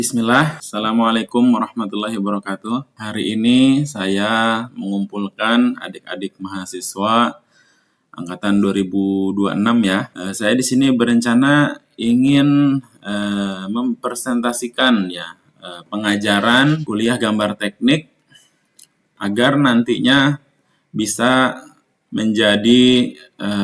Bismillah, Assalamualaikum warahmatullahi wabarakatuh. Hari ini saya mengumpulkan adik-adik mahasiswa angkatan 2026 ya. Saya di sini berencana ingin mempresentasikan ya pengajaran kuliah gambar teknik agar nantinya bisa menjadi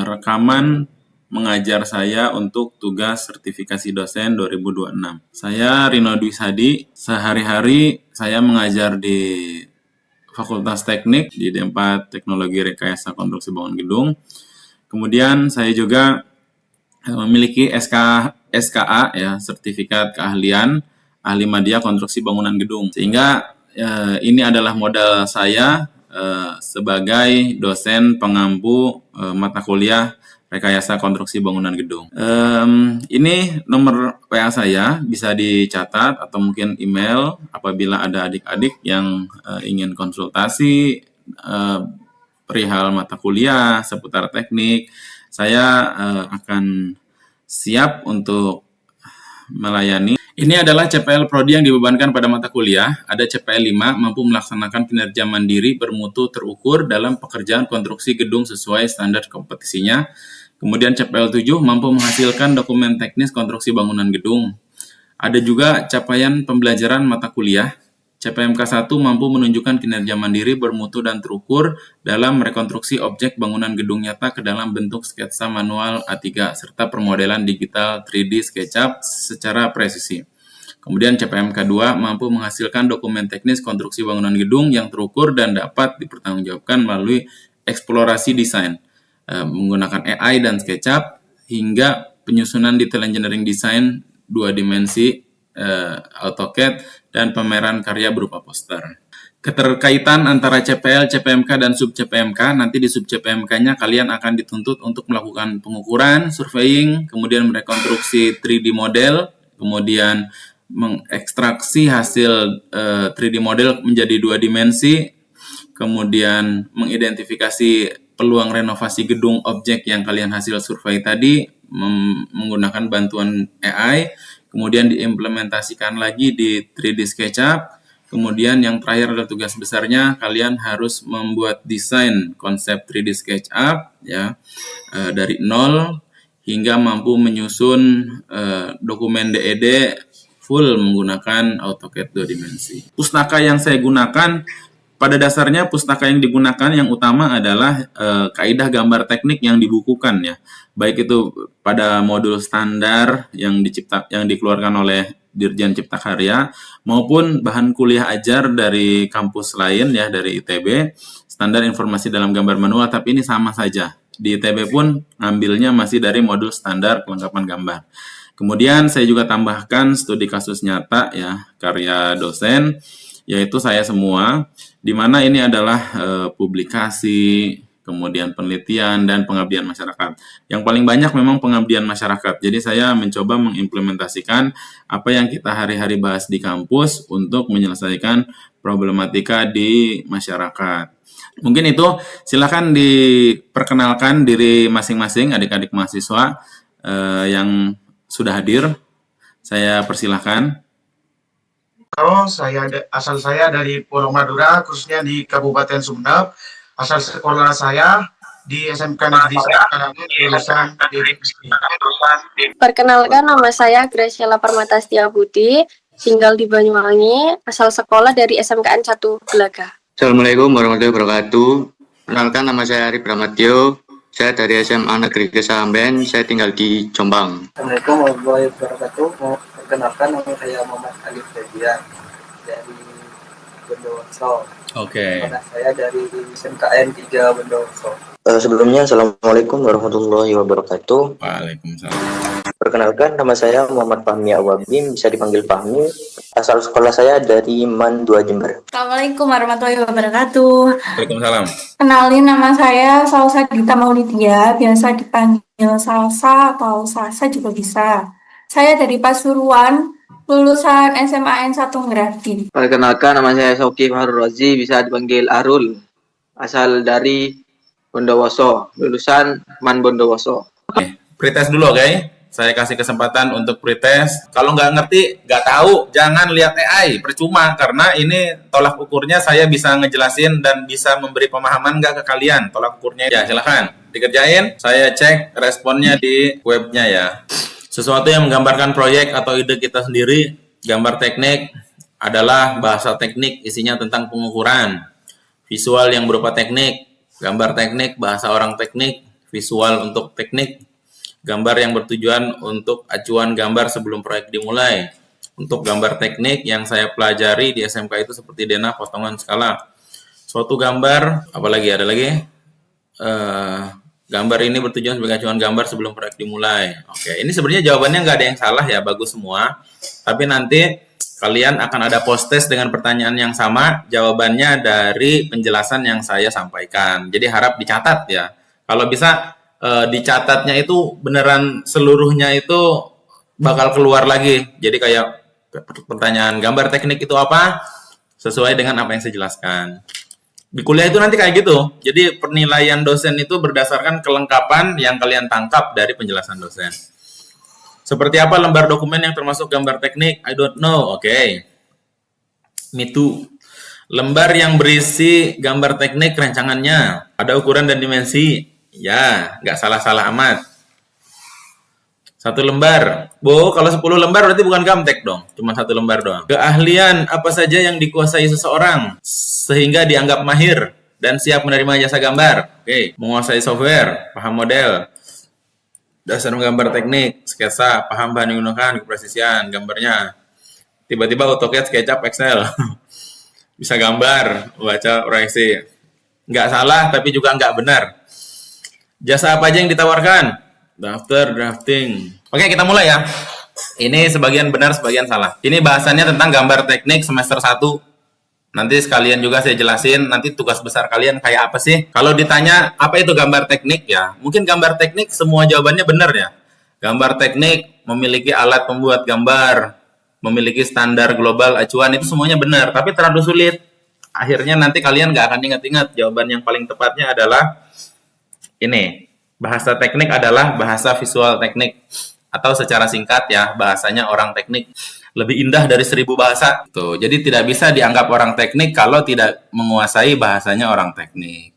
rekaman mengajar saya untuk tugas sertifikasi dosen 2026. Saya Rino Dwi Hadi, sehari-hari saya mengajar di Fakultas Teknik di D4 Teknologi Rekayasa Konstruksi Bangunan Gedung. Kemudian saya juga memiliki SKA ya, sertifikat keahlian ahli media konstruksi bangunan gedung. Sehingga ini adalah modal saya sebagai dosen pengampu mata kuliah rekayasa konstruksi bangunan gedung. Ini nomor WA saya, bisa dicatat atau mungkin email apabila ada adik-adik yang ingin konsultasi perihal mata kuliah seputar teknik. Saya akan siap untuk melayani. Ini adalah CPL Prodi yang dibebankan pada mata kuliah. Ada CPL 5, mampu melaksanakan kinerja mandiri bermutu terukur dalam pekerjaan konstruksi gedung sesuai standar kompetisinya. Kemudian CPL 7, mampu menghasilkan dokumen teknis konstruksi bangunan gedung. Ada juga capaian pembelajaran mata kuliah. CPMK 1 mampu menunjukkan kinerja mandiri bermutu dan terukur dalam rekonstruksi objek bangunan gedung nyata ke dalam bentuk sketsa manual A3 serta permodelan digital 3D SketchUp secara presisi. Kemudian CPMK 2 mampu menghasilkan dokumen teknis konstruksi bangunan gedung yang terukur dan dapat dipertanggungjawabkan melalui eksplorasi desain menggunakan AI dan SketchUp hingga penyusunan detail engineering design 2 dimensi AutoCAD dan pameran karya berupa poster. Keterkaitan antara CPL, CPMK, dan sub-CPMK, nanti di sub-CPMK-nya kalian akan dituntut untuk melakukan pengukuran, surveying, kemudian merekonstruksi 3D model, kemudian mengekstraksi hasil 3D model menjadi 2 dimensi, kemudian mengidentifikasi peluang renovasi gedung objek yang kalian hasil survei tadi menggunakan bantuan AI, kemudian diimplementasikan lagi di 3D SketchUp. Kemudian yang terakhir adalah tugas besarnya, kalian harus membuat desain konsep 3D SketchUp ya dari nol hingga mampu menyusun dokumen DED full menggunakan AutoCAD 2 dimensi. Pustaka yang saya gunakan, pada dasarnya pustaka yang digunakan yang utama adalah kaidah gambar teknik yang dibukukan ya. Baik itu pada modul standar yang dikeluarkan oleh Dirjen Cipta Karya maupun bahan kuliah ajar dari kampus lain ya, dari ITB, standar informasi dalam gambar manual, tapi ini sama saja. Di ITB pun ngambilnya masih dari modul standar kelengkapan gambar. Kemudian saya juga tambahkan studi kasus nyata ya, karya dosen, yaitu saya semua, di mana ini adalah publikasi, kemudian penelitian, dan pengabdian masyarakat. Yang paling banyak memang pengabdian masyarakat. Jadi saya mencoba mengimplementasikan apa yang kita hari-hari bahas di kampus untuk menyelesaikan problematika di masyarakat. Mungkin itu, silakan diperkenalkan diri masing-masing adik-adik mahasiswa yang sudah hadir. Saya persilahkan. Halo, asal saya dari Pulau Madura, khususnya di Kabupaten Sumedang. Asal sekolah saya di SMK Negeri Kadangan, jurusan Perkenalkan, nama saya Graciela Permata Setiabudi, tinggal di Banyuwangi, asal sekolah dari SMKN 1 Gelaga. Assalamualaikum warahmatullahi wabarakatuh. Perkenalkan, nama saya Ari Pramatyo. Saya dari SMA Negeri Kesamben, saya tinggal di Jombang. Assalamualaikum warahmatullahi wabarakatuh. Perkenalkan, nama saya Muhammad Alif Febian dari Bondowoso. Oke. Saya dari SMKN 3 Bondowoso. Sebelumnya, Assalamualaikum warahmatullahi wabarakatuh. Waalaikumsalam. Perkenalkan, nama saya Muhammad Fahmi Awabim, bisa dipanggil Fahmi. Asal sekolah saya dari MAN 2 Jember. Assalamualaikum warahmatullahi wabarakatuh. Waalaikumsalam. Kenalin, nama saya Salsa Gita Maulidia, biasa dipanggil Salsa atau Salsa juga bisa. Saya dari Pasuruan, lulusan SMAN 1 Ngerati. Perkenalkan, nama saya Soki Fahrul Razi, bisa dipanggil Arul. Asal dari Bondowoso, lulusan MAN Bondowoso. Oke, pretest dulu, oke? saya kasih kesempatan untuk pretest. Kalau nggak ngerti, nggak tahu, jangan lihat AI, percuma. Karena ini tolak ukurnya saya bisa ngejelasin dan bisa memberi pemahaman nggak ke kalian. Tolak ukurnya ya silahkan dikerjain. Saya cek responnya di webnya ya. Sesuatu yang menggambarkan proyek atau ide kita sendiri. Gambar teknik adalah bahasa teknik, isinya tentang pengukuran. Visual yang berupa teknik, gambar teknik, bahasa orang teknik, visual untuk teknik, gambar yang bertujuan untuk acuan gambar sebelum proyek dimulai. Untuk gambar teknik yang saya pelajari di SMK itu seperti denah, potongan, skala. Suatu gambar, apalagi ada lagi? Gambar ini bertujuan sebagai acuan gambar sebelum proyek dimulai. Oke, ini sebenarnya jawabannya nggak ada yang salah ya, bagus semua. Tapi nanti kalian akan ada post test dengan pertanyaan yang sama, jawabannya dari penjelasan yang saya sampaikan. Jadi harap dicatat ya. Kalau bisa dicatatnya itu beneran seluruhnya itu bakal keluar lagi. Jadi kayak pertanyaan gambar teknik itu apa? Sesuai dengan apa yang saya jelaskan. Di kuliah itu nanti kayak gitu. Jadi penilaian dosen itu berdasarkan kelengkapan yang kalian tangkap dari penjelasan dosen. Seperti apa lembar dokumen yang termasuk gambar teknik? I don't know. Oke. Me too. Lembar yang berisi gambar teknik rancangannya. Ada ukuran dan dimensi. Ya, nggak salah-salah amat. 1 lembar. Kalau 10 lembar berarti bukan gamtek dong. Cuma 1 lembar doang. Keahlian apa saja yang dikuasai seseorang sehingga dianggap mahir dan siap menerima jasa gambar. Oke. Menguasai software, paham model, dasar menggambar teknik, sketsa, paham bahan yang digunakan, kepresisian, gambarnya. Tiba-tiba AutoCAD, SketchUp, Excel. Bisa gambar, baca proyeksi. Nggak salah, tapi juga nggak benar. Jasa apa aja yang ditawarkan? Daftar, drafting. Oke, kita mulai ya. Ini sebagian benar, sebagian salah. Ini bahasannya tentang gambar teknik semester 1. Nanti sekalian juga saya jelasin, nanti tugas besar kalian kayak apa sih? Kalau ditanya, apa itu gambar teknik ya? Mungkin gambar teknik semua jawabannya benar ya. Gambar teknik memiliki alat pembuat gambar, memiliki standar global acuan, itu semuanya benar. Tapi terlalu sulit. Akhirnya nanti kalian nggak akan ingat-ingat. Jawaban yang paling tepatnya adalah ini. Bahasa teknik adalah bahasa visual teknik. Atau secara singkat ya, bahasanya orang teknik. Lebih indah dari 1000 bahasa. Tuh, jadi tidak bisa dianggap orang teknik kalau tidak menguasai bahasanya orang teknik.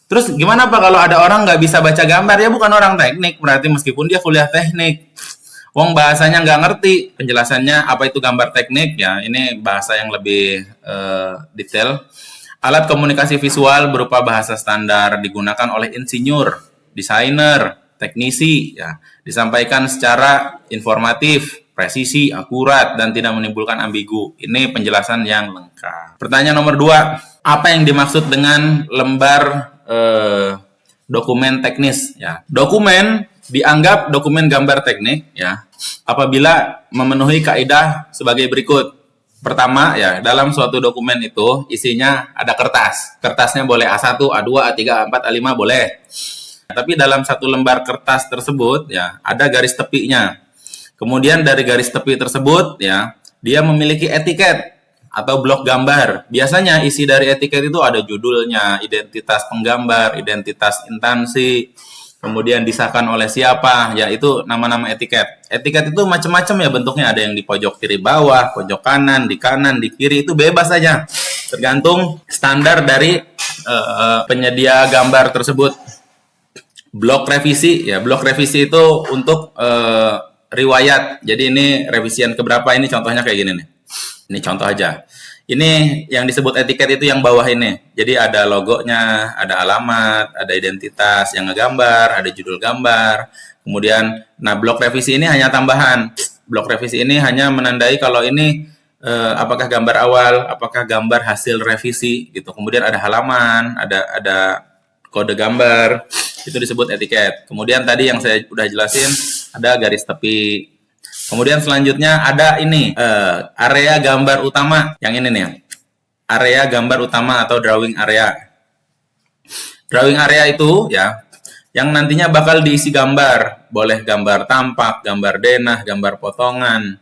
Terus gimana Pak kalau ada orang nggak bisa baca gambar? Ya bukan orang teknik, berarti meskipun dia kuliah teknik. Wong bahasanya nggak ngerti, penjelasannya apa itu gambar teknik ya, ini bahasa yang lebih detail. Alat komunikasi visual berupa bahasa standar digunakan oleh insinyur, desainer, teknisi ya, disampaikan secara informatif, presisi, akurat, dan tidak menimbulkan ambigu. Ini penjelasan yang lengkap. Pertanyaan nomor 2, apa yang dimaksud dengan lembar dokumen teknis ya? Dokumen dianggap dokumen gambar teknik ya apabila memenuhi kaidah sebagai berikut. Pertama ya, dalam suatu dokumen itu isinya ada kertas. Kertasnya boleh A1, A2, A3, A4, A5 boleh. Tapi dalam satu lembar kertas tersebut ya ada garis tepinya. Kemudian dari garis tepi tersebut ya dia memiliki etiket atau blok gambar. Biasanya isi dari etiket itu ada judulnya, identitas penggambar, identitas instansi, kemudian disahkan oleh siapa, ya itu nama-nama etiket. Etiket itu macam-macam ya bentuknya, ada yang di pojok kiri bawah, pojok kanan, di kiri, itu bebas saja. Tergantung standar dari penyedia gambar tersebut. Blok revisi, ya blok revisi itu untuk riwayat. Jadi ini revisian keberapa, ini contohnya kayak gini nih. Ini contoh aja. Ini yang disebut etiket itu yang bawah ini. Jadi ada logonya, ada alamat, ada identitas yang ngegambar, ada judul gambar. Kemudian, nah blok revisi ini hanya tambahan. Blok revisi ini hanya menandai kalau ini apakah gambar awal, apakah gambar hasil revisi gitu. Kemudian ada halaman, ada kode gambar. Itu disebut etiket. Kemudian tadi yang saya udah jelasin ada garis tepi. Kemudian selanjutnya ada ini area gambar utama, yang ini nih, area gambar utama atau drawing area. Drawing area itu ya, yang nantinya bakal diisi gambar, boleh gambar tampak, gambar denah, gambar potongan.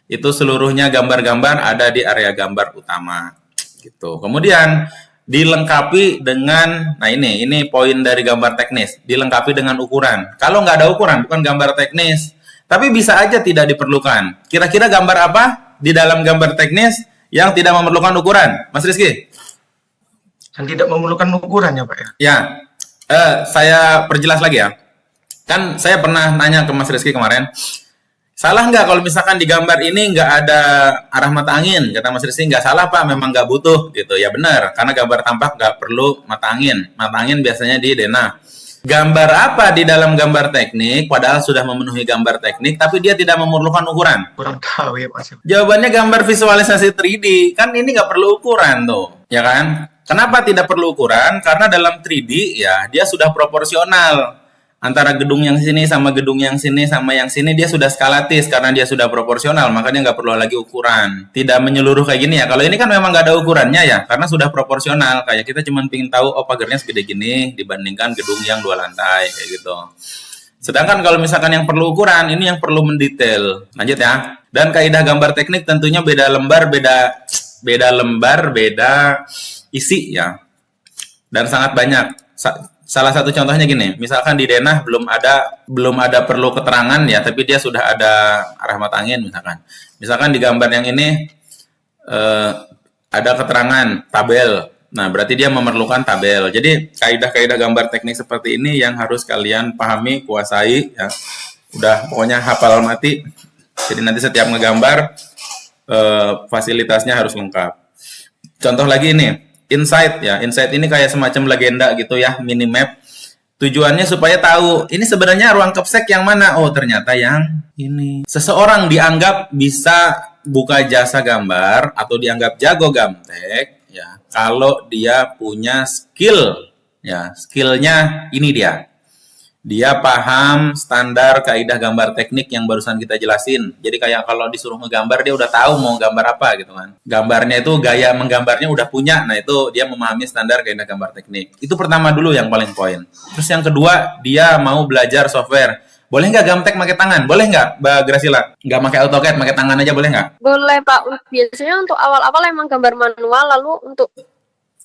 Itu seluruhnya gambar-gambar ada di area gambar utama. Gitu. Kemudian dilengkapi dengan, nah ini poin dari gambar teknis, dilengkapi dengan ukuran. Kalau nggak ada ukuran, bukan gambar teknis. Tapi bisa aja tidak diperlukan. Kira-kira gambar apa di dalam gambar teknis yang tidak memerlukan ukuran, Mas Rizky? Yang tidak memerlukan ukuran ya Pak ya? Ya, saya perjelas lagi ya. Kan saya pernah nanya ke Mas Rizky kemarin, salah nggak kalau misalkan di gambar ini nggak ada arah mata angin? Kata Mas Rizky, nggak salah Pak, memang nggak butuh gitu. Ya benar, karena gambar tampak nggak perlu mata angin. Mata angin biasanya di denah. Gambar apa di dalam gambar teknik, padahal sudah memenuhi gambar teknik, tapi dia tidak memerlukan ukuran? Kurang tahu ya Pak. Jawabannya gambar visualisasi 3D. Kan ini nggak perlu ukuran tuh, ya kan? Kenapa tidak perlu ukuran? Karena dalam 3D ya dia sudah proporsional. Antara gedung yang sini sama gedung yang sini sama yang sini dia sudah skalatis karena dia sudah proporsional, makanya nggak perlu lagi ukuran. Tidak menyeluruh kayak gini ya. Kalau ini kan memang nggak ada ukurannya ya, karena sudah proporsional. Kayak kita cuma pengen tahu oh pagarnya segede gini dibandingkan gedung yang 2 lantai kayak gitu. Sedangkan kalau misalkan yang perlu ukuran, ini yang perlu mendetail. Lanjut ya. Dan kaidah gambar teknik tentunya beda lembar, beda isi ya. Dan sangat banyak. Salah satu contohnya gini, misalkan di denah belum ada perlu keterangan ya, tapi dia sudah ada arah mata angin misalkan. Misalkan di gambar yang ini ada keterangan tabel. Nah, berarti dia memerlukan tabel. Jadi kaidah-kaidah gambar teknik seperti ini yang harus kalian pahami, kuasai ya. Udah pokoknya hafal mati. Jadi nanti setiap ngegambar fasilitasnya harus lengkap. Contoh lagi ini. Insight ya, insight ini kayak semacam legenda gitu ya, minimap. Tujuannya supaya tahu ini sebenarnya ruang kepsek yang mana. Oh ternyata yang ini. Seseorang dianggap bisa buka jasa gambar atau dianggap jago gamtek ya kalau dia punya skill ya, skillnya ini dia paham standar kaidah gambar teknik yang barusan kita jelasin. Jadi kayak kalau disuruh ngegambar dia udah tahu mau gambar apa gitu kan. Gambarnya itu gaya menggambarnya udah punya. Nah itu dia memahami standar kaidah gambar teknik. Itu pertama dulu yang paling poin. Terus yang kedua dia mau belajar software. Boleh nggak gamtek pakai tangan? Boleh nggak Mbak Graciela? Nggak pakai AutoCAD, pakai tangan aja boleh nggak? Boleh Pak. Biasanya untuk awal-awal emang gambar manual, lalu untuk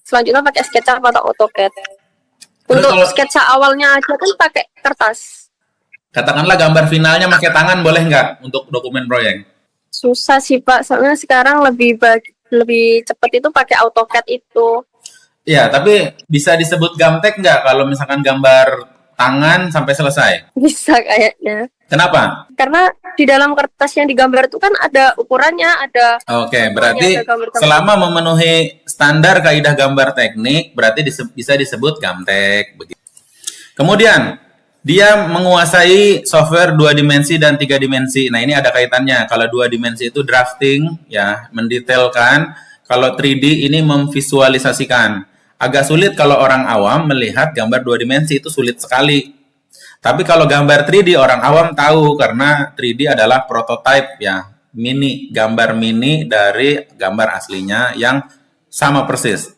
selanjutnya pakai SketchUp atau AutoCAD. Untuk sketsa awalnya aja kan pakai kertas. Katakanlah gambar finalnya pakai tangan boleh nggak untuk dokumen proyek? Susah sih Pak, soalnya sekarang lebih cepat itu pakai AutoCAD itu. Ya, tapi bisa disebut gamtek nggak kalau misalkan gambar tangan sampai selesai? Bisa kayaknya. Kenapa? Karena di dalam kertas yang digambar itu kan ada ukurannya, ada. Oke, berarti selama memenuhi standar kaidah gambar teknik, berarti bisa disebut gamtek. Kemudian, dia menguasai software 2 dimensi dan 3 dimensi. Nah, ini ada kaitannya. Kalau 2 dimensi itu drafting, ya, mendetailkan. Kalau 3D ini memvisualisasikan. Agak sulit kalau orang awam melihat gambar 2 dimensi, itu sulit sekali. Tapi kalau gambar 3D orang awam tahu karena 3D adalah prototype ya, gambar mini dari gambar aslinya yang sama persis.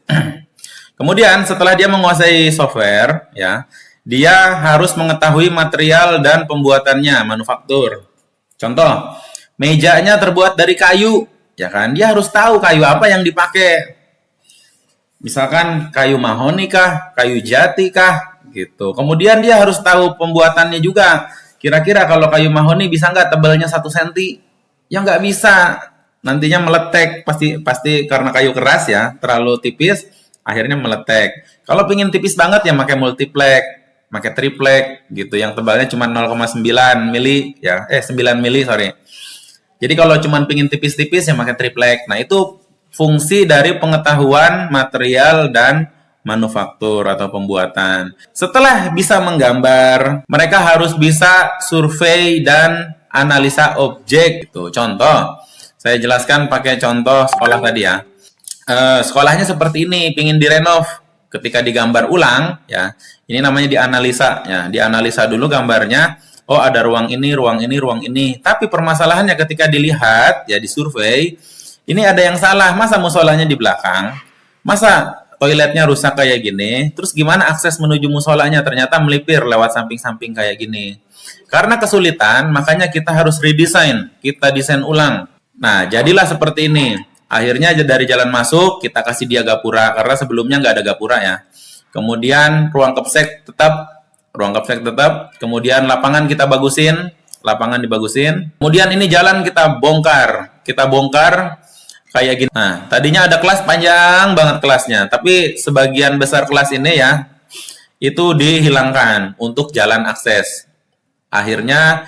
Kemudian setelah dia menguasai software ya, dia harus mengetahui material dan pembuatannya, manufaktur. Contoh, mejanya terbuat dari kayu, ya kan? Dia harus tahu kayu apa yang dipakai. Misalkan kayu mahoni kah, kayu jati kah, gitu. Kemudian dia harus tahu pembuatannya juga. Kira-kira kalau kayu mahoni bisa nggak tebalnya 1 cm? Ya nggak bisa. Nantinya meletek, pasti karena kayu keras ya, terlalu tipis, akhirnya meletek. Kalau pengen tipis banget ya pakai multiplex, pakai triplex gitu, yang tebalnya cuma 0,9 mili ya, 9 mili sorry. Jadi kalau cuma pengen tipis-tipis ya pakai triplex. Nah itu fungsi dari pengetahuan material dan manufaktur atau pembuatan. Setelah bisa menggambar, mereka harus bisa survei dan analisa objek. Gitu. Contoh, saya jelaskan pakai contoh sekolah tadi ya. Sekolahnya seperti ini, pingin direnov. Ketika digambar ulang, ya, ini namanya dianalisa. Ya, dianalisa dulu gambarnya. Oh, ada ruang ini, ruang ini, ruang ini. Tapi permasalahannya ketika dilihat, ya disurvei, ini ada yang salah. Masa musolanya di belakang? Masa toiletnya rusak kayak gini, terus gimana akses menuju musolanya? Ternyata melipir lewat samping-samping kayak gini. Karena kesulitan, makanya kita harus redesign, kita desain ulang. Nah, jadilah seperti ini. Akhirnya dari jalan masuk kita kasih dia gapura karena sebelumnya nggak ada gapura ya. Kemudian ruang kapsek tetap, kemudian lapangan kita bagusin, lapangan dibagusin. Kemudian ini jalan kita bongkar kayak gini. Nah, tadinya ada kelas panjang banget kelasnya, tapi sebagian besar kelas ini ya itu dihilangkan untuk jalan akses. Akhirnya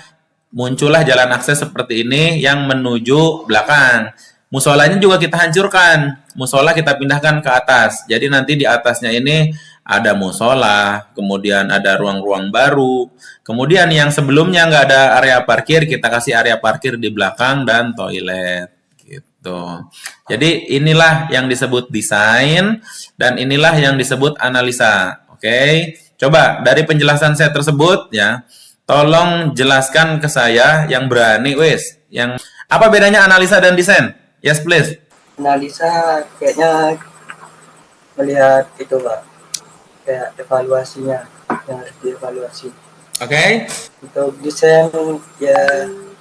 muncullah jalan akses seperti ini yang menuju belakang. Musolanya juga kita hancurkan. Musola kita pindahkan ke atas. Jadi nanti di atasnya ini ada musola, kemudian ada ruang-ruang baru. Kemudian yang sebelumnya nggak ada area parkir, kita kasih area parkir di belakang dan toilet. Gitu. Jadi inilah yang disebut desain dan inilah yang disebut analisa. Oke. Coba dari penjelasan saya tersebut ya, tolong jelaskan ke saya yang berani, wes. Yang apa bedanya analisa dan desain? Yes, please. Analisa kayaknya melihat itu Pak, kayak evaluasinya yang harus dievaluasi. Oke. Untuk desain ya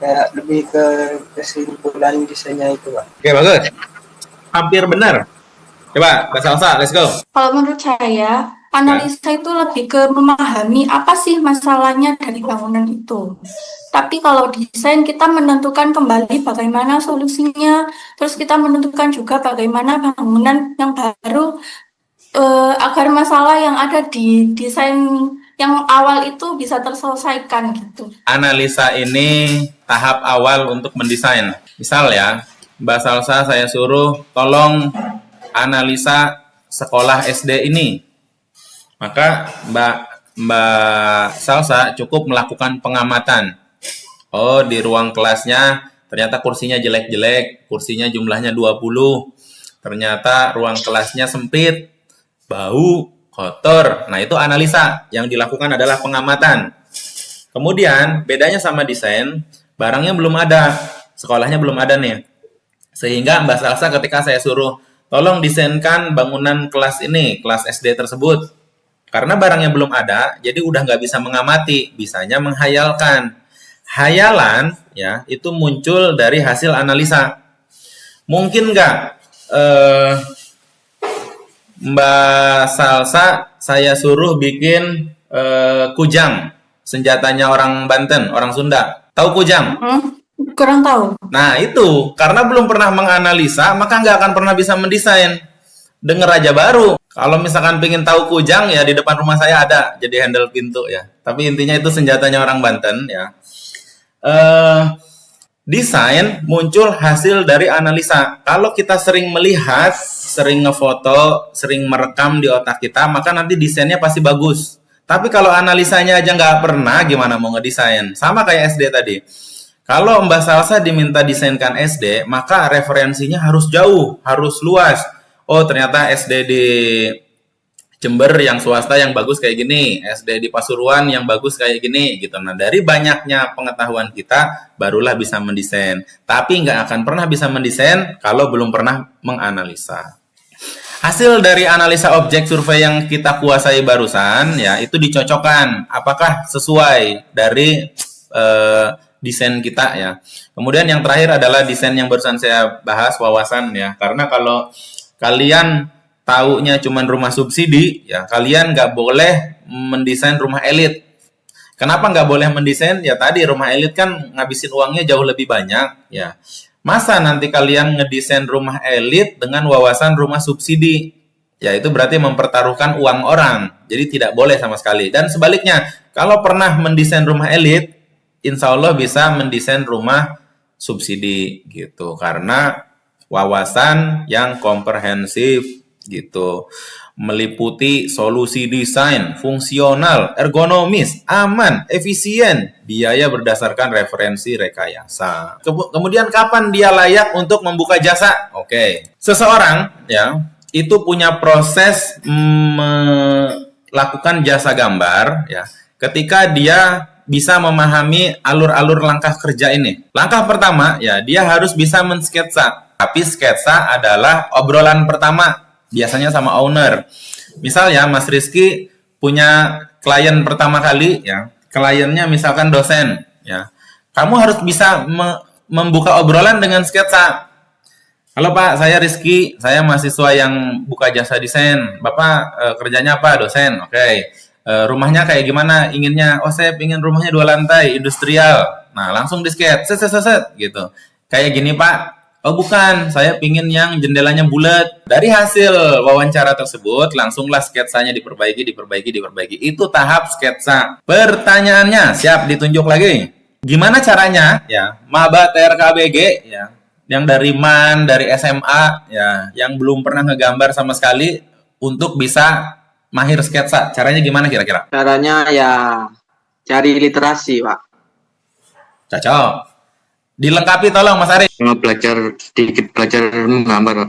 kayak lebih ke kesimpulan desainnya itu Pak. Oke, bagus. Hampir benar. Coba, Mbak Salsa, let's go. Kalau menurut saya, analisa itu lebih ke memahami apa sih masalahnya dari bangunan itu. Tapi kalau desain kita menentukan kembali bagaimana solusinya, terus kita menentukan juga bagaimana bangunan yang baru agar masalah yang ada di desain yang awal itu bisa terselesaikan gitu. Analisa ini tahap awal untuk mendesain. Misal ya, Mbak Salsa saya suruh tolong analisa sekolah SD ini. Maka Mbak Salsa cukup melakukan pengamatan. Oh, di ruang kelasnya ternyata kursinya jelek-jelek, kursinya jumlahnya 20. Ternyata ruang kelasnya sempit, bau, kotor. Nah, itu analisa. Yang dilakukan adalah pengamatan. Kemudian, bedanya sama desain, barangnya belum ada, sekolahnya belum ada nih. Sehingga Mbak Salsa ketika saya suruh, tolong desainkan bangunan kelas ini, kelas SD tersebut. Karena barangnya belum ada, jadi udah nggak bisa mengamati, bisanya menghayalkan. Hayalan ya itu muncul dari hasil analisa. Mungkin nggak Mbak Salsa saya suruh bikin kujang, senjatanya orang Banten, orang Sunda. Tahu kujang? Kurang tahu. Nah itu karena belum pernah menganalisa maka nggak akan pernah bisa mendesain. Dengar aja baru. Kalau misalkan pengen tahu kujang ya di depan rumah saya ada, jadi handle pintu ya. Tapi intinya itu senjatanya orang Banten ya. Desain muncul hasil dari analisa. Kalau kita sering melihat, sering ngefoto, sering merekam di otak kita, maka nanti desainnya pasti bagus. Tapi kalau analisanya aja nggak pernah, gimana mau ngedesain? Sama kayak SD tadi. Kalau Mbak Salsa diminta desainkan SD, maka referensinya harus jauh, harus luas. Oh, ternyata SD di Jember yang swasta yang bagus kayak gini, SD di Pasuruan yang bagus kayak gini, gitu. Nah, dari banyaknya pengetahuan kita, barulah bisa mendesain. Tapi nggak akan pernah bisa mendesain kalau belum pernah menganalisa. Hasil dari analisa objek survei yang kita kuasai barusan, ya itu dicocokkan. Apakah sesuai dari desain kita ya. Kemudian yang terakhir adalah desain yang barusan saya bahas, wawasan ya. Karena kalau kalian taunya cuman rumah subsidi, ya kalian nggak boleh mendesain rumah elit. Kenapa nggak boleh mendesain? Ya tadi rumah elit kan ngabisin uangnya jauh lebih banyak, ya. Masa nanti kalian ngedesain rumah elit dengan wawasan rumah subsidi? Ya itu berarti mempertaruhkan uang orang. Jadi tidak boleh sama sekali. Dan sebaliknya, kalau pernah mendesain rumah elit, insya Allah bisa mendesain rumah subsidi gitu. Karena wawasan yang komprehensif gitu, meliputi solusi desain, fungsional, ergonomis, aman, efisien, biaya berdasarkan referensi rekayasa. Kemudian kapan dia layak untuk membuka jasa? Oke. Seseorang ya, itu punya proses melakukan jasa gambar ya, ketika dia bisa memahami alur-alur langkah kerja ini. Langkah pertama ya, dia harus bisa mensketsa. Tapi sketsa adalah obrolan pertama biasanya sama owner. Misal ya Mas Rizky punya klien pertama kali ya, kliennya misalkan dosen ya. Kamu harus bisa membuka obrolan dengan sketsa. Halo Pak, saya Rizky. Saya mahasiswa yang buka jasa desain. Bapak kerjanya apa? Dosen. Oke. Rumahnya kayak gimana? Inginnya, oh saya ingin rumahnya 2 lantai, industrial. Nah, langsung di-sketch, set, gitu. Kayak gini Pak. Oh bukan, saya pingin yang jendelanya bulat. Dari hasil wawancara tersebut, langsunglah sketsanya diperbaiki. Itu tahap sketsa. Pertanyaannya, siap ditunjuk lagi. Gimana caranya? Ya, maba TRKBG, ya, yang dari MAN, dari SMA, ya, yang belum pernah ngegambar sama sekali, untuk bisa mahir sketsa. Caranya gimana kira-kira? Caranya ya cari literasi, Pak. Cocok. Dilengkapi tolong Mas Ari. Cuma sedikit belajar menggambar, Pak.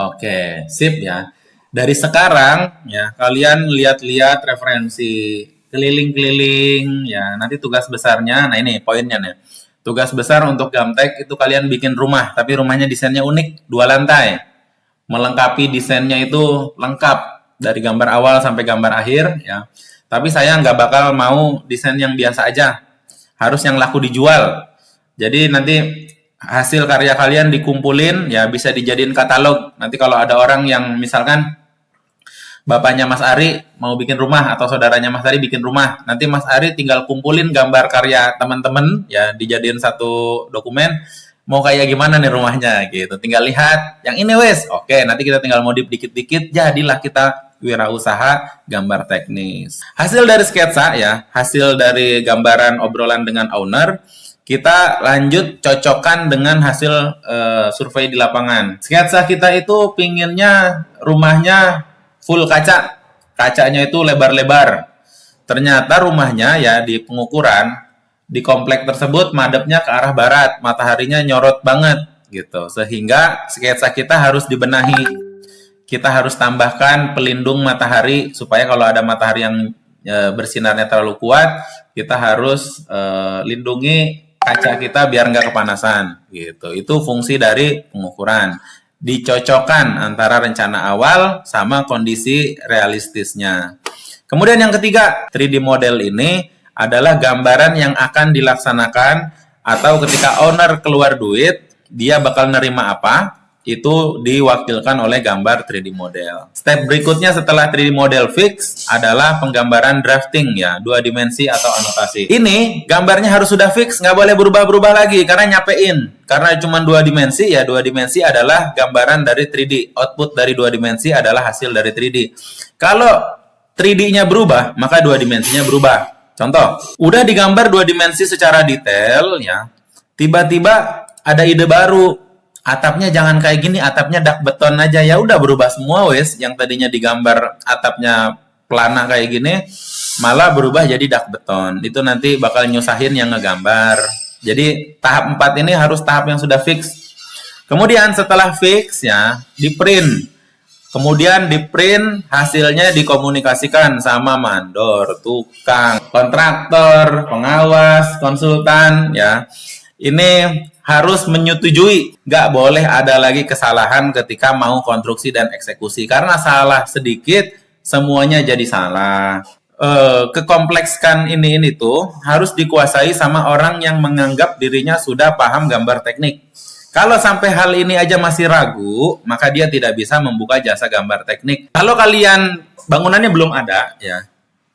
Oke, sip ya. Dari sekarang ya kalian lihat-lihat referensi keliling-keliling ya. Nanti tugas besarnya, nah ini poinnya nih. Tugas besar untuk Gamtek itu kalian bikin rumah, tapi rumahnya desainnya unik, 2 lantai. Melengkapi desainnya itu lengkap dari gambar awal sampai gambar akhir ya. Tapi saya nggak bakal mau desain yang biasa aja. Harus yang laku dijual. Jadi nanti hasil karya kalian dikumpulin ya bisa dijadiin katalog. Nanti kalau ada orang yang misalkan bapaknya Mas Ari mau bikin rumah atau saudaranya Mas Ari bikin rumah, nanti Mas Ari tinggal kumpulin gambar karya teman-teman ya dijadiin satu dokumen, mau kayak gimana nih rumahnya gitu. Tinggal lihat yang ini wes. Oke, nanti kita tinggal modif dikit-dikit, jadilah kita wirausaha gambar teknis. Hasil dari sketsa ya, hasil dari gambaran obrolan dengan owner, kita lanjut cocokkan dengan hasil survei di lapangan. Sketsa kita itu pinginnya rumahnya full kaca, kacanya itu lebar-lebar. Ternyata rumahnya ya di pengukuran di komplek tersebut madepnya ke arah barat, mataharinya nyorot banget gitu. Sehingga sketsa kita harus dibenahi. Kita harus tambahkan pelindung matahari supaya kalau ada matahari yang bersinarnya terlalu kuat, kita harus lindungi kaca kita biar nggak kepanasan gitu. Itu fungsi dari pengukuran. Dicocokkan antara rencana awal sama kondisi realistisnya. Kemudian yang ketiga, 3D model ini adalah gambaran yang akan dilaksanakan atau ketika owner keluar duit, dia bakal nerima apa, itu diwakilkan oleh gambar 3D model. Step berikutnya setelah 3D model fix adalah penggambaran drafting ya, 2 dimensi atau anotasi. Ini gambarnya harus sudah fix, nggak boleh berubah-berubah lagi karena nyapein. Karena cuma 2 dimensi ya, 2 dimensi adalah gambaran dari 3D. Output dari 2 dimensi adalah hasil dari 3D. Kalau 3D-nya berubah, maka 2 dimensinya berubah. Contoh, udah digambar 2 dimensi secara detail ya, tiba-tiba ada ide baru. Atapnya jangan kayak gini, atapnya dak beton aja. Ya udah berubah semua wes. Yang tadinya digambar atapnya pelana kayak gini, malah berubah jadi dak beton. Itu nanti bakal nyusahin yang ngegambar. Jadi tahap 4 ini harus tahap yang sudah fix. Kemudian setelah fix ya, di print. Kemudian di print hasilnya dikomunikasikan sama mandor, tukang, kontraktor, pengawas, konsultan ya. Ini harus menyetujui, nggak boleh ada lagi kesalahan ketika mau konstruksi dan eksekusi. Karena salah sedikit, semuanya jadi salah. Kekomplekskan ini tuh harus dikuasai sama orang yang menganggap dirinya sudah paham gambar teknik. Kalau sampai hal ini aja masih ragu, maka dia tidak bisa membuka jasa gambar teknik. Kalau kalian bangunannya belum ada, ya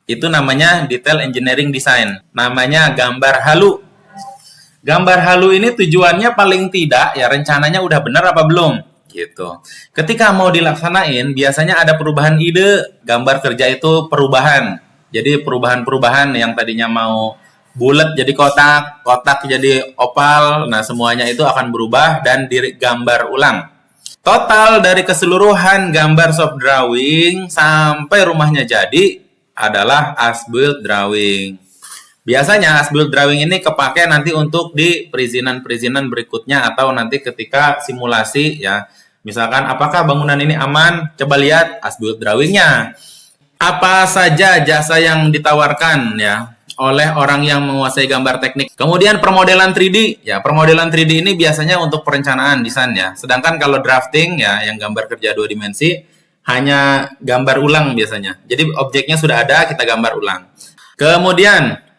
itu namanya detail engineering design. Namanya gambar halu. Gambar halu ini tujuannya paling tidak ya rencananya udah benar apa belum gitu. Ketika mau dilaksanain biasanya ada perubahan ide, gambar kerja itu perubahan. Jadi perubahan-perubahan yang tadinya mau bulat jadi kotak, kotak jadi opal, nah semuanya itu akan berubah dan digambar ulang. Total dari keseluruhan gambar soft drawing sampai rumahnya jadi adalah as-built drawing. Biasanya as-built drawing ini kepake nanti untuk di perizinan-perizinan berikutnya atau nanti ketika simulasi ya. Misalkan apakah bangunan ini aman? Coba lihat as-built drawingnya. Apa saja jasa yang ditawarkan ya oleh orang yang menguasai gambar teknik. Kemudian permodelan 3D. Ya, permodelan 3D ini biasanya untuk perencanaan desain ya. Sedangkan kalau drafting ya yang gambar kerja 2 dimensi hanya gambar ulang biasanya. Jadi objeknya sudah ada, kita gambar ulang. Kemudian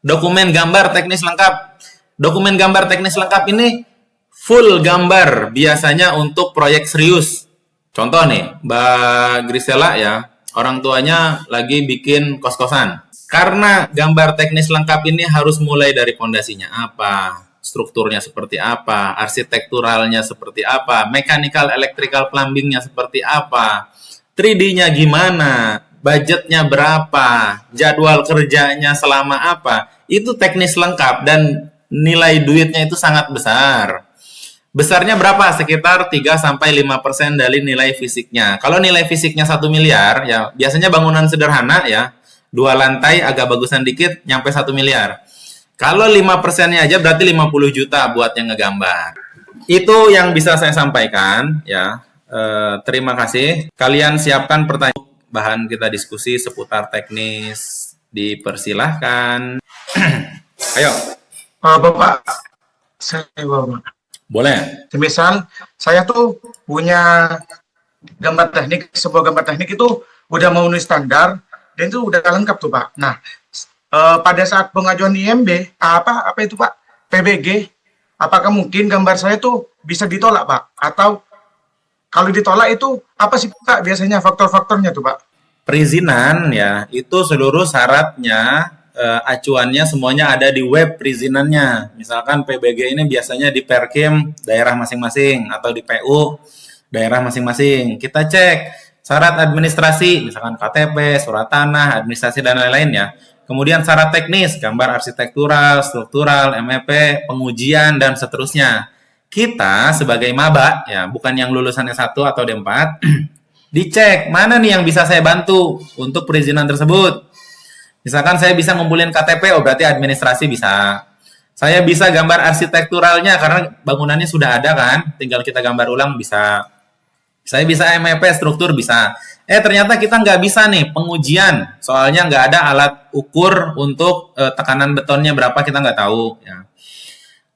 dokumen gambar teknis lengkap. Dokumen gambar teknis lengkap ini full gambar biasanya untuk proyek serius. Contoh nih, Mbak Grisela ya, orang tuanya lagi bikin kos-kosan. Karena gambar teknis lengkap ini harus mulai dari fondasinya apa, strukturnya seperti apa, arsitekturalnya seperti apa, mechanical, electrical, plumbingnya seperti apa, 3D-nya gimana, budgetnya berapa, jadwal kerjanya selama apa, itu teknis lengkap dan nilai duitnya itu sangat besar. Besarnya berapa? Sekitar 3-5% dari nilai fisiknya. Kalau nilai fisiknya 1 miliar, ya biasanya bangunan sederhana ya, 2 lantai agak bagusan dikit, nyampe 1 miliar. Kalau 5%-nya aja berarti 50 juta buat yang ngegambar. Itu yang bisa saya sampaikan ya. Terima kasih. Kalian siapkan pertanyaan, bahan kita diskusi seputar teknis. Dipersilahkan. Ayo. Bapak, saya Bapak. Boleh. Semisal saya tuh punya gambar teknik, sebuah gambar teknik itu udah memenuhi standar dan itu udah lengkap tuh Pak. Nah, pada saat pengajuan IMB, apa itu Pak? PBG, apakah mungkin gambar saya tuh bisa ditolak Pak? Atau kalau ditolak itu apa sih Pak biasanya faktor-faktornya tuh Pak? Perizinan ya, itu seluruh syaratnya acuannya semuanya ada di web perizinannya. Misalkan PBG ini biasanya di Perkim daerah masing-masing atau di PU daerah masing-masing. Kita cek syarat administrasi, misalkan KTP, surat tanah, administrasi dan lain-lain ya. Kemudian syarat teknis, gambar arsitektural, struktural, MEP, pengujian dan seterusnya. Kita sebagai maba ya, bukan yang lulusan S1 atau D4, dicek mana nih yang bisa saya bantu untuk perizinan tersebut. Misalkan saya bisa ngumpulin KTP, oh berarti administrasi bisa. Saya bisa gambar arsitekturalnya karena bangunannya sudah ada kan, tinggal kita gambar ulang bisa. Saya bisa MEP struktur bisa. Ternyata kita nggak bisa nih pengujian, soalnya nggak ada alat ukur untuk tekanan betonnya berapa kita nggak tahu. Ya.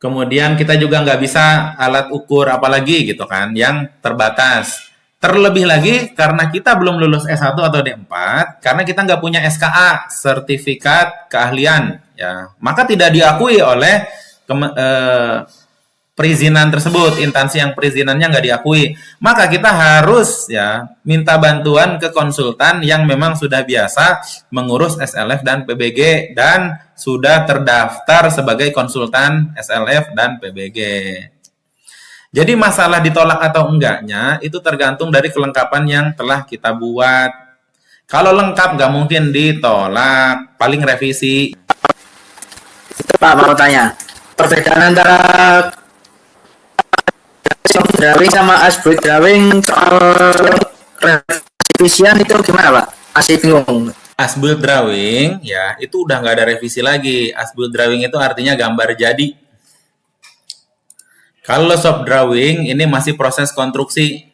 Kemudian kita juga nggak bisa alat ukur apalagi gitu kan, yang terbatas. Terlebih lagi karena kita belum lulus S1 atau D4, karena kita nggak punya SKA, sertifikat keahlian, ya, maka tidak diakui oleh perizinan tersebut, instansi yang perizinannya nggak diakui. Maka kita harus ya minta bantuan ke konsultan yang memang sudah biasa mengurus SLF dan PBG dan sudah terdaftar sebagai konsultan SLF dan PBG. Jadi masalah ditolak atau enggaknya itu tergantung dari kelengkapan yang telah kita buat. Kalau lengkap nggak mungkin ditolak, paling revisi. Pak, mau tanya, perbedaan antara drawing sama as-built drawing soal revisian itu gimana Pak? Masih bingung. As-built drawing ya itu udah nggak ada revisi lagi. As-built drawing itu artinya gambar jadi. Kalau shop drawing ini masih proses konstruksi.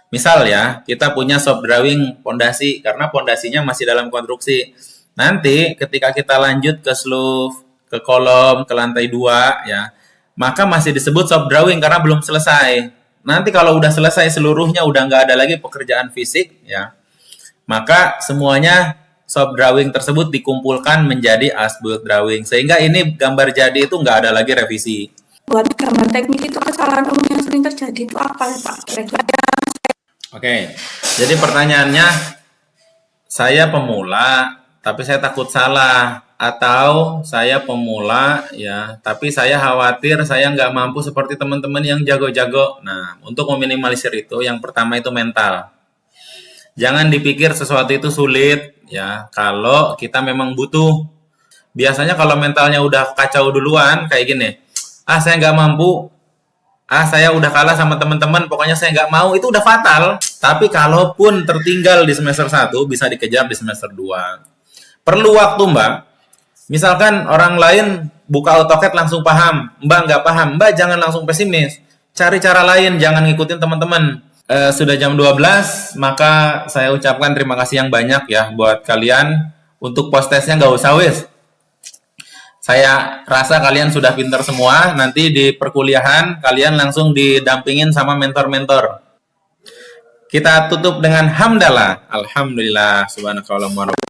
Misal ya, kita punya shop drawing pondasi karena pondasinya masih dalam konstruksi. Nanti ketika kita lanjut ke sloof, ke kolom, ke lantai 2 ya, maka masih disebut shop drawing karena belum selesai. Nanti kalau udah selesai seluruhnya udah nggak ada lagi pekerjaan fisik ya, maka semuanya shop drawing tersebut dikumpulkan menjadi as-built drawing. Sehingga ini gambar jadi itu nggak ada lagi revisi. Buat gambar teknik itu kesalahan umum yang sering terjadi itu apa ya Pak? Oke, jadi pertanyaannya, saya pemula, tapi saya takut salah, atau saya pemula, ya, tapi saya khawatir saya nggak mampu seperti teman-teman yang jago-jago. Nah, untuk meminimalisir itu, yang pertama itu mental. Jangan dipikir sesuatu itu sulit, ya, kalau kita memang butuh. Biasanya kalau mentalnya udah kacau duluan, kayak gini, saya nggak mampu, saya udah kalah sama teman-teman, pokoknya saya nggak mau, itu udah fatal. Tapi kalaupun tertinggal di semester 1, bisa dikejar di semester 2. Perlu waktu, Mbak. Misalkan orang lain buka AutoCAD langsung paham, Mbak nggak paham, Mbak jangan langsung pesimis. Cari cara lain, jangan ngikutin teman-teman. Sudah jam 12, maka saya ucapkan terima kasih yang banyak ya buat kalian. Untuk post-testnya nggak usah wis. Saya rasa kalian sudah pintar semua. Nanti di perkuliahan kalian langsung didampingin sama mentor-mentor. Kita tutup dengan hamdalah. Alhamdulillah subhanakallahumma